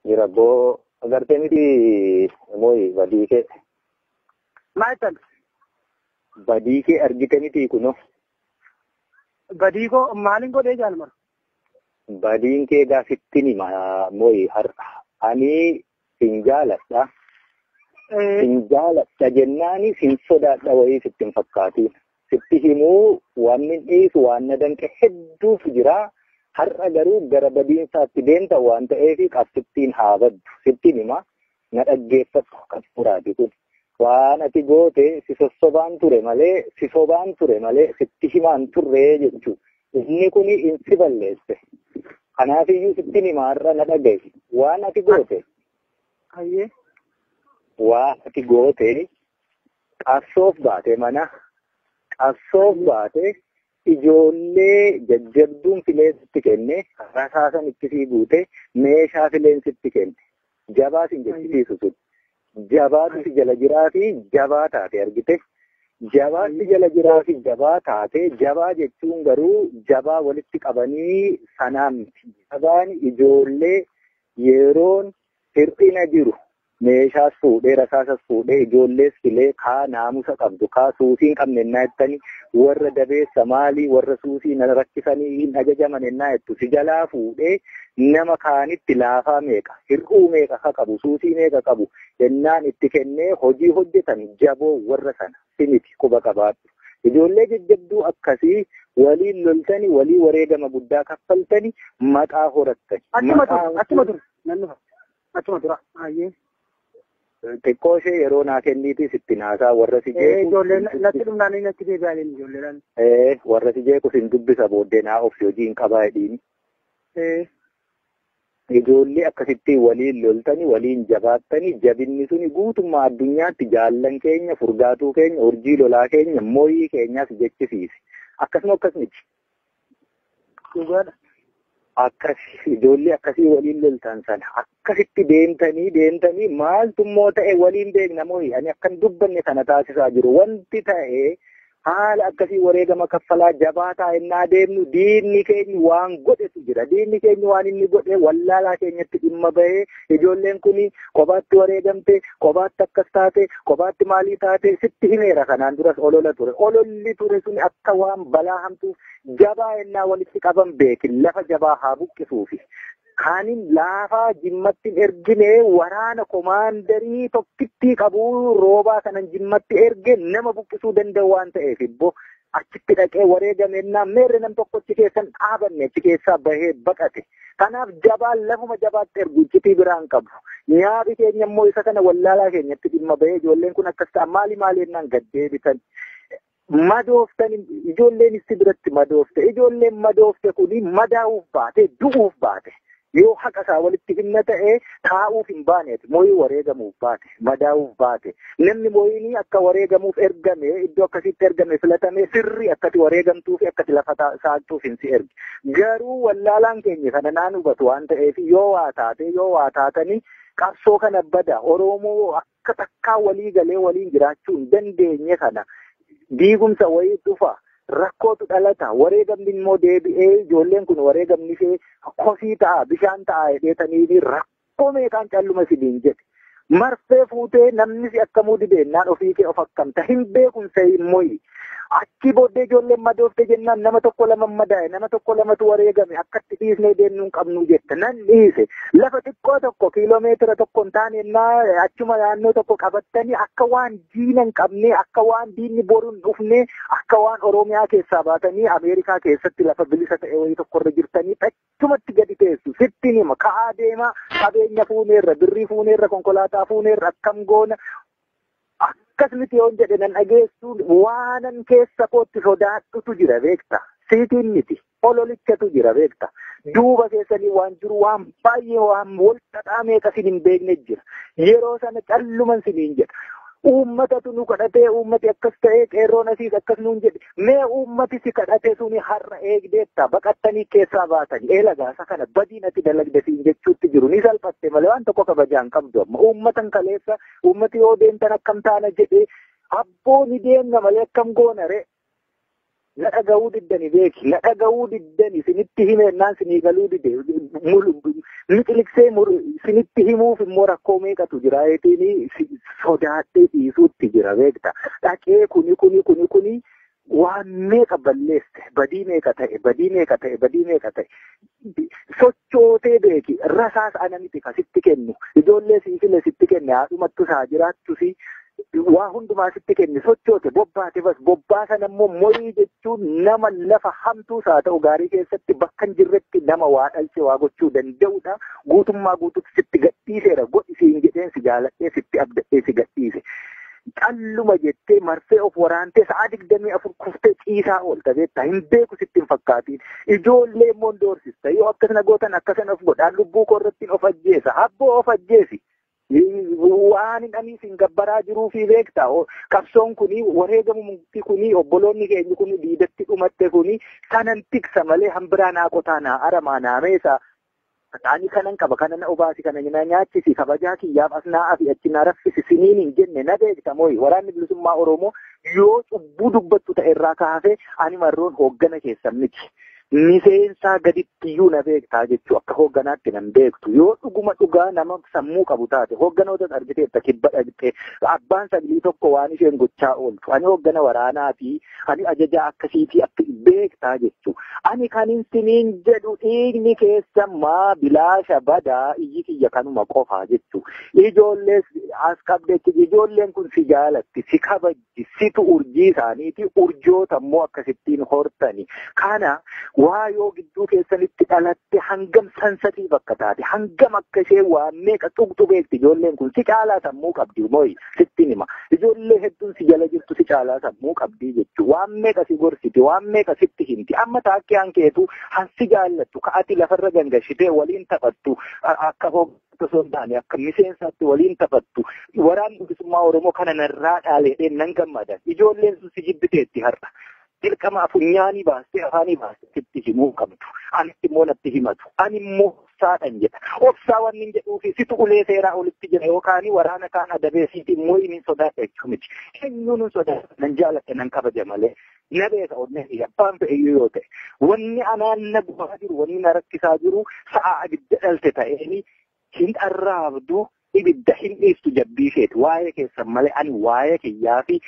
jira boo agartee miti mooyi badii kee. Maal ta'e? Badii kee argite miti kuno. Badii koo maaliin godhee jaalmar? Badiin kee gaafittiin mooyi har'a ani sin jaaladha. Sin jaaladha jennaani sin sodaadha wayii sitti hin fakkaatiin. Sitti himuu waan min dhiisu waan na danqe hedduutu jira. Har'a garuu gara badiinsaatti deemta waan ta'eef qabsittiin haa baddu. Sittiin hima na dhaggeeffatu qabsuraati kun. Waan ati goote si sossobaan ture malee sitti himaan turree jechuudha. Inni kun insi balleesse. Kanaafiyyuu sittiin hima har'a na dhagaye. Waan ati goote. Hayyee. Waan ati goote qabsoof baate mana. Qabsoof baate ijoollee jajjabduun filee sitti kenne rasaasan itti sii guute meeshaa fileen sitti kenne. Jabaa sin jechisiisu sun. Jabaatu si jala jiraa fi jabaa taate argite. Jabaatti jala jiraa fi jabaa taate jabaa jechuun garuu jabaa walitti qabanii sanaan miti. Jabaan ijoollee yeroon hir'ina jiru meeshaas fuudhee rasaasas fuudhee ijoollees filee kaa naamusa qabdu kaa suusii hin qabne ennaa jettani warra dabeessa maalii warra suusii na rakkisanii hin ajajaman ennaa jettu si jalaa fuudhee nama kaanitti laafaa meeqa hir'uu meeqa ka qabu suusii meeqa qabu ennaan itti kennee hojii hojjetan jaboo warra sana simiti quba qabaadhu. Ijoollee jajjabduu akkasii waliin loltani walii wareegama guddaa kaffaltani maqaa horattani. Achuma tura. Hayyee. Xiqqoo ishee yeroo naa kenniitii sitti naasaa warra si jeequ. Ijoolleen natti dhumnaanii natti deebi'anii ijoolleedhaan. Warra si jeequ sin dubbisa booddee naa obsi hojii hin qabaa jedhiini. Ijoollee akkasitti waliin loltanii waliin jabaattanii jabinni suni guutummaa addunyaatti jaallan keenya furgaatuu keenya urjii lolaa keenya mooyii keenyaas jechisiise. Akkasuma akkas miti. Dhugaadha. Akkas ijoollee akkasii waliin loltan sana akkasitti deemtanii maaltummoo ta'e waliin beekna mooyi ani akkan dubbanne kana taasisaa jiru wanti ta'e haala akkasii wareegama kaffalaa jabaa taa'ennaa deemnu diinni keenya waan godhetu jira diinni keenya waan inni godhe wallaalaa keenyatti dhimma bahee ijoolleen kun kophaatti wareegamte kophaatti akkas taate kophaatti maalii taate sitti himeera kanaan duras ololli ture sun akka waan balaa hamtuuf jabaa ennaa walitti qaban beekin lafa jabaa haa buqqisuufi. Kaanin laafaa jimmatti ergine waraana komaandarii tokkittii qabu roobaa kanan jimmatti erge nama buqqisuu danda'u waan ta'eef ibbo achitti dhaqee wareegamennaa meerre nam tokkochi keessan dhaabanne achi keessaa bahee baqate. Kanaaf jabaan lafuma jabaatti ergu iccitii biraan qabu. Nyaabi keenya immoo isa kana wallaalaa keenyatti dhimma bahee ijoolleen kun akkas ta'a maali ennaan gaddeebitan. Madooftan ijoolleen itti biratti madoofte ijoolleen madoofte kuni madaa'uuf baate du'uuf baate. Yoo haqa isaa walitti hinna ta'ee taa'uuf hin baaneeti mooyii wareegamuuf baate madaa'uuf baate namni mooyinii akka wareegamuuf ergame iddoo akkasitti ergame filatame sirrii akkati wareegamtuufi akkati lafa saaltuuf hin si ergi garuu wallaalaan keenya kana naan hubatu waan ta'eef yoo waa taatanii qabsoo kana bada Oromoo akka takkaa walii galee waliin jiraachuu hin dandeenye kana diigumsa wayii dhufa. Rakkootu dhalata wareegamni immoo deebi'ee ijoolleen kun wareegamni ishee kosii ta'a bishaan ta'a jedheetanii rakkoo meeqaan calluma sidiin jedhe marfee fuutee namnis akkamuu dideennaan ofii kee of akkamta hin beekumsa immoo achi booddee ijoolleen madoofte jennaan nama tokko lama madaa'e nama tokko lamatu wareegame akkatti dhiisnee deemnuu hin qabnu jette nan dhiise lafa xiqqoo tokko kiiloomeetira tokko hin taane achuma naannoo tokko qabattanii akka waan diina hin qabne akka waan diinni boruun dhufne akka waan Oromiyaa keessaa baatanii Ameerikaa keessatti lafa bilisa ta'e wayii tokkorra jirtanii achumatti gadi teessu sitti hima ka'aa deemaa qabeenya fuuneerra birrii fuuneerra konkolaataa fuuneerra akkam goona. Akkas miti yoon jedhe nan dhageessuun waanan keessa kootti sodaadhutu jira beekta. Siitiin miti ololichatu jira beekta. Duuba keessanii waan jiru waan baay'ee waan wal xaxaa meeqa sin hin beekne jira. Yeroo sana calluman siniin jedha. Uummatatu nu kadhatee uummati akkas ta'ee qeerroon asiis akkas nuun jedhe mee uummati si kadhate suni har'a eegdeetta baqattanii keessaa baatanii eelagaasa kana badiin ati dalagde siin jechuutti jiru ni salphatte malee waan tokko kabajaan qabdu amma uummatan kaleessa uummati yoo deemtan akkam taana jedhee abboo ni deemna malee akkam goona ree Laga ga'uu diddani beeki. Laga ga'uu diddani isinitti himennaan sinii galuu dide. Mixiliksee isinitti himuuf immoo rakkoo meeqatu jira. Eetiin sodaadhee dhiisuutti jira beekta. Dhaqee kuni waan meeqa balleesse. Badii meeqa ta'e. Sochootee beeki. Rasaas ana miti kasitti kennu. Ijoollee siifile sitti kenne haadhumattu saa jiraattusi. Waa hundumaa sitti kenne sochoote bobbaate bas bobbaasan ammoo morii jechuun nama lafa hamtuus haa ta'u gaarii keessatti bakka hin jirretti nama waa dhalche waa gochuu danda'udha. Guutummaa guutuutti sitti gadhiiseera godhi siin jedheen si jaaladhee sitti abdadhee si gadhiise. Calluma jettee marfee of waraantee sa'a 24 kuftee ciisaa oolta beektaa hin beeku sitti hin fakkaatiin. Ijoollee immoo doorsista yoo akkasana gootan akkasana of godhaan lubbuu koorrattiin of ajjeesa abboo of ajjeesi. Waan inni sin gabbaraa jiruu fi beektaa qabsoon kuni wareegamu mukti kuni obboloonni keenya kuni diidatti dhumatte kuni sanan tiksa malee hambiraan haa qotaanaa aramaa naameessa ani kanan qaba kanan obaasi kana nyaachisi kabajaa kiyyaaf asnaa fi achinaa raffisi siniin hin jenne na beekta mooyi waraanni bilisummaa Oromoo yoo cubbuu dubbattu ta'e irraa kaafee ani marroon hooggana keessan miti. Miseensaa gadittiyuu na beektaa jechuu akka hoogganaatti nan beektu yoo dhuguma dhugaa nama sammuu qabu taate hoogganoota argiteetta kibba dhagxee abbaan sagalee tokko waan isheen gochaa ooltu ani hooggana waraanaa fi ani ajajaa akkasiitii akka beektaa jechuu ani kanin siniin jedhu dhiigni keessa maa bilaasha badaa iyyi kiyya kanuma qofaa jechuu ijoollees as qabdeetti ijoolleen kun si jaalatti si kabajji situ urjii isaaniiti urjoota immoo akkasittiin hortani kana waa yoo gidduu keessanitti dhalatte hangam sansatii bakka taate hangam akka ishee waan meeqa tuqxu beekti ijoolleen kun si caalaa sammuu qabdi mooyi sitti hima ijoollee hedduun si jala jirtu si caalaa sammuu qabdi jechuu waan meeqa si gorsiti waan meeqa sitti himti amma taakkee hankeetu hansi jaallattu ka'ati lafarra gangashitee waliin taphattu akka osoo hin taane akka miseensaatti waliin taphattu waraanni bilisummaa Oromoo kana narraa dhaaleedheen nan gammadan ijoolleen sun si jibbiteetti har'a. Dirqama funyaanii baastee afaanii baastee sitti himuu qabdu. Ani immoo natti himatu. Ani immoo obsaadhan jedha. Obsaa wanni hin jedhuufi situ ulee seeraa olitti jira yookaan waraana kaan adabee siiti immoo inni sodaadha jechuu miti. Eenyuun sodaadha nan jaaladha nan kabaja malee. Na beeka onnee abbaan fe'iyyuu yoo ta'e. Wanni anaan na gubaa jiru wanni na rakkisaa jiru sa'a abidda dhalte ta'eeni hin arraabdu ibidda hin dhiiftu jabbii isheeti. Waa'ee keessan malee ani waa'ee kiyyaa fi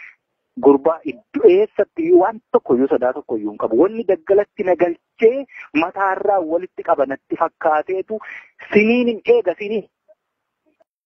gurbaa iddoo eessatti waan tokkoyyuu sodaa tokkoyyuu hin qabu. Wanni daggalatti na galchee mataarraa walitti qabanatti fakkaateetu siniin hin eega siniin